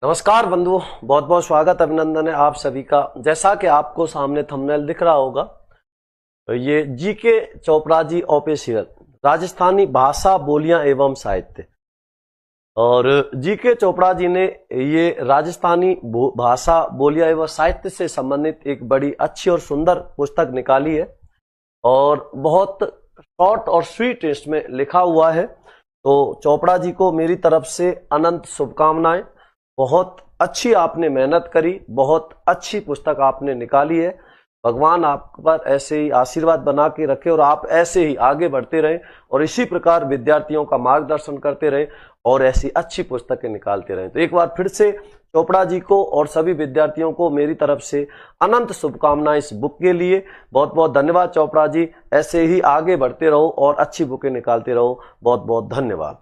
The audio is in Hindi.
नमस्कार बंधुओं, बहुत बहुत स्वागत अभिनंदन है आप सभी का। जैसा कि आपको सामने थंबनेल दिख रहा होगा, ये जीके चोपड़ा जी ऑफिशियल राजस्थानी भाषा बोलियां एवं साहित्य। और जीके चोपड़ा जी ने ये राजस्थानी भाषा बोलियां एवं साहित्य से संबंधित एक बड़ी अच्छी और सुंदर पुस्तक निकाली है और बहुत शॉर्ट और स्वीट टेस्ट में लिखा हुआ है। तो चोपड़ा जी को मेरी तरफ से अनंत शुभकामनाएं। बहुत अच्छी आपने मेहनत करी, बहुत अच्छी पुस्तक आपने निकाली है। भगवान आप पर ऐसे ही आशीर्वाद बना के रखे और आप ऐसे ही आगे बढ़ते रहें और इसी प्रकार विद्यार्थियों का मार्गदर्शन करते रहें और ऐसी अच्छी पुस्तकें निकालते रहें। तो एक बार फिर से चोपड़ा जी को और सभी विद्यार्थियों को मेरी तरफ से अनंत शुभकामनाएं इस बुक के लिए। बहुत बहुत धन्यवाद चोपड़ा जी, ऐसे ही आगे बढ़ते रहो और अच्छी बुकें निकालते रहो। बहुत बहुत धन्यवाद।